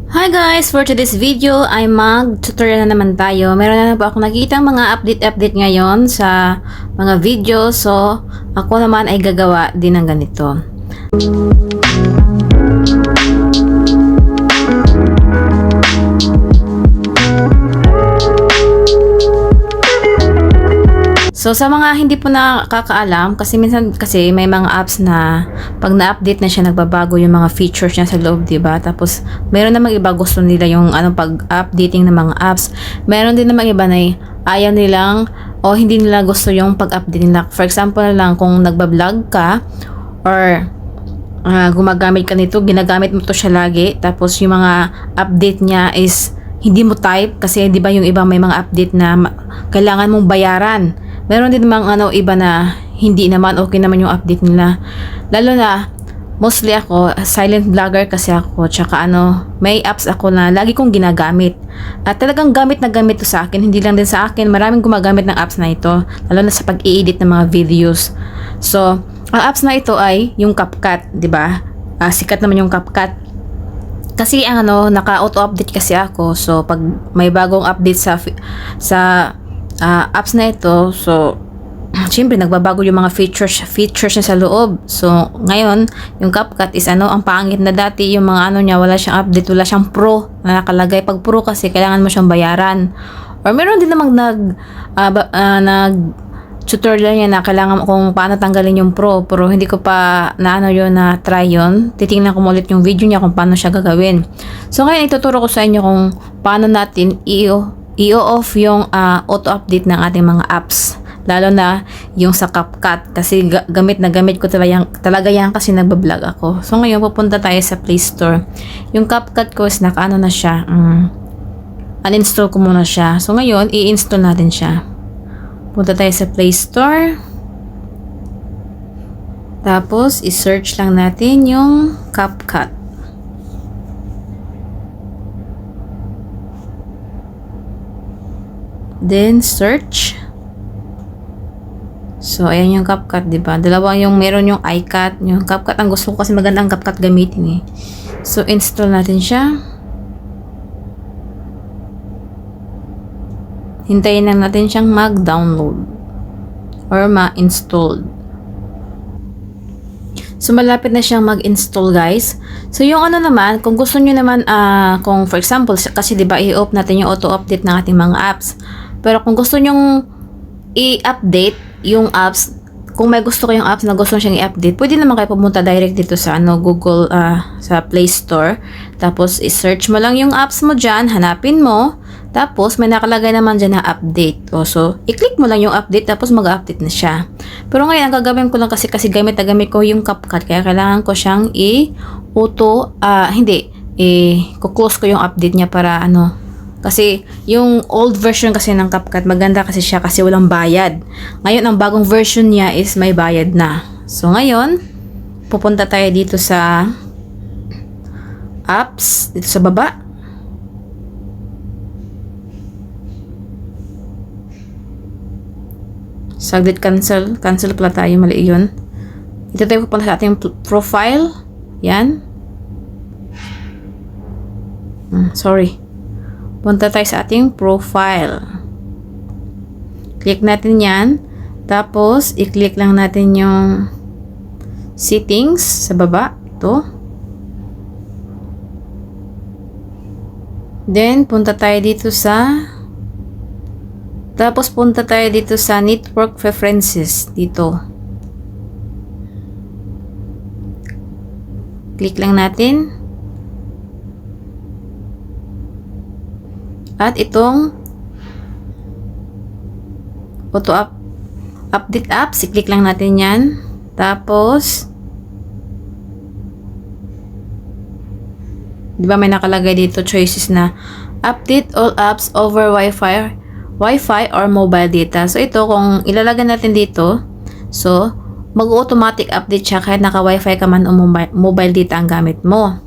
Hi guys! For today's video ay mag-tutorial na naman tayo. Meron na po ako nakikita mga update ngayon sa mga video. So, ako naman ay gagawa din ng ganito. So, sa mga hindi po nakakaalam, kasi minsan kasi may mga apps na pag na-update na siya, nagbabago yung mga features niya sa loob, diba? Tapos, meron namang iba gusto nila yung pag-updating ng mga apps. Meron din namang iba na ayaw nilang o hindi nila gusto yung pag-update nila. For example na lang, kung nagbablog ka or gumagamit ka nito, ginagamit mo to siya lagi, tapos yung mga update niya is hindi mo type kasi di ba yung iba may mga update na kailangan mong bayaran. Meron din namang iba na hindi naman, okay naman yung update nila. Lalo na mostly ako silent vlogger kasi ako, tsaka may apps ako na lagi kong ginagamit. At talagang gamit na gamit to sa akin, hindi lang din sa akin, maraming gumagamit ng apps na ito, lalo na sa pag-i-edit ng mga videos. So, ang apps na ito ay yung CapCut, di ba? Sikat naman yung CapCut. Kasi naka-auto-update kasi ako. So, pag may bagong update sa apps na ito, so, syempre, nagbabago yung mga features niya sa loob. So, ngayon, yung CapCut is ang pangit na dati, yung mga niya, wala siyang update, wala siyang pro na nakalagay. Pag pro kasi, kailangan mo siyang bayaran. Or meron din namang tutorial niya na kailangan kung paano tanggalin yung pro, pero hindi ko pa na try yun. Titingnan ko ulit yung video niya kung paano siya gagawin. So ngayon ituturo ko sa inyo kung paano natin i-off yung auto-update ng ating mga apps, lalo na yung sa CapCut, kasi gamit na gamit ko talaga yan kasi nagbablog ako. So ngayon pupunta tayo sa Play Store. Yung CapCut ko is na siya, uninstall ko muna siya. So ngayon i-install natin siya. Punta tayo sa Play Store. Tapos, i-search lang natin yung CapCut. Then, search. So, ayan yung CapCut, diba? Dalawa yung meron yung iCut. Yung CapCut, ang gusto ko kasi maganda ang CapCut gamitin eh. So, install natin siya. Hintayin lang natin siyang mag-download or ma-install. So, malapit na siyang mag-install, guys. So, yung naman, kung gusto nyo naman, kung for example, kasi diba i-off natin yung auto-update ng ating mga apps. Pero kung gusto nyong i-update yung apps, kung may gusto kayong apps na gusto nyo siyang i-update, pwede naman kayo pumunta direct dito sa Google, sa Play Store. Tapos, i-search mo lang yung apps mo dyan, hanapin mo. Tapos, may nakalagay naman dyan na update. So, i-click mo lang yung update, tapos mag-update na siya. Pero ngayon, ang gagawin ko lang kasi gamit na gamit ko yung CapCut, kaya kailangan ko siyang kuklose ko yung update niya para kasi yung old version kasi ng CapCut, maganda kasi siya kasi walang bayad. Ngayon, ang bagong version niya is may bayad na. So, ngayon, pupunta tayo dito sa apps, dito sa baba. Saglit, cancel pala tayo, mali yun. Ito tayo pupunta sa ating profile. Yan. Sorry. Punta tayo sa ating profile. Click natin yan. Tapos, i-click lang natin yung settings sa baba. Ito. Then, punta tayo dito sa network preferences. Dito. Click lang natin. At itong update apps, i-click lang natin yan. Tapos, di ba may nakalagay dito choices na update all apps over Wi-Fi or mobile data. So, ito, kung ilalagay natin dito, so, mag-automatic update siya kahit naka-Wi-Fi ka man o mobile data ang gamit mo.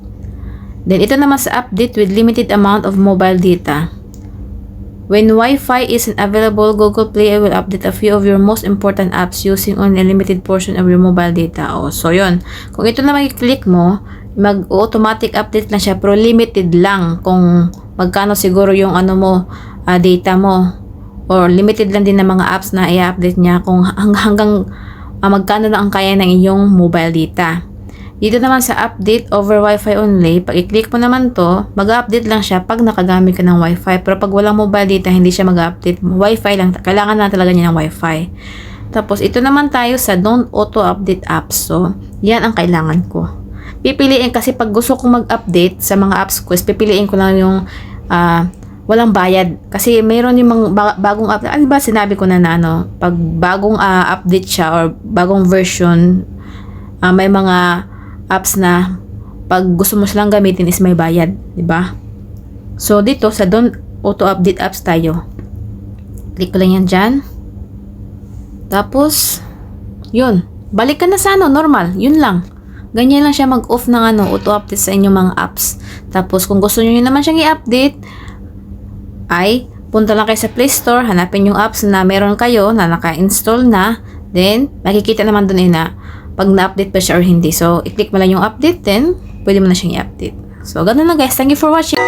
Then, ito naman sa update with limited amount of mobile data. When Wi-Fi isn't available, Google Play will update a few of your most important apps using only a limited portion of your mobile data. So, yun. Kung ito na mag-click mo, mag-automatic update lang siya pero limited lang kung magkano siguro yung ano mo, data mo, or limited lang din ng mga apps na i-update niya kung hanggang magkano lang ang kaya ng iyong mobile data. Dito naman sa update over Wi-Fi only, pag i-click mo naman to, mag-update lang siya pag nakagamit ka ng Wi-Fi. Pero pag walang mobile data, hindi siya mag-update. Wi-Fi lang, kailangan na talaga niya ng Wi-Fi. Tapos ito naman tayo sa don't auto-update apps. So, yan ang kailangan ko. Pipiliin kasi pag gusto kong mag-update sa mga apps ko, pipiliin ko lang yung walang bayad. Kasi mayroon yung mga bagong update. Ano ba sinabi ko na ano, pag bagong update siya or bagong version, may mga apps na pag gusto mo silang gamitin is may bayad, di ba? So dito sa don't auto update apps tayo. Click ko lang yan dyan. Tapos yun, balik ka na sa ano, normal, yun lang. Ganyan lang siya mag-off ng ano, auto update sa inyong mga apps. Tapos kung gusto niyo naman siyang i-update, ay punta lang kayo sa Play Store, hanapin yung apps na meron kayo na naka-install na, then makikita naman dun na pag na-update pa siya or hindi. So, i-click mo lang yung update, then pwede mo na siyang i-update. So, ganun lang guys. Thank you for watching.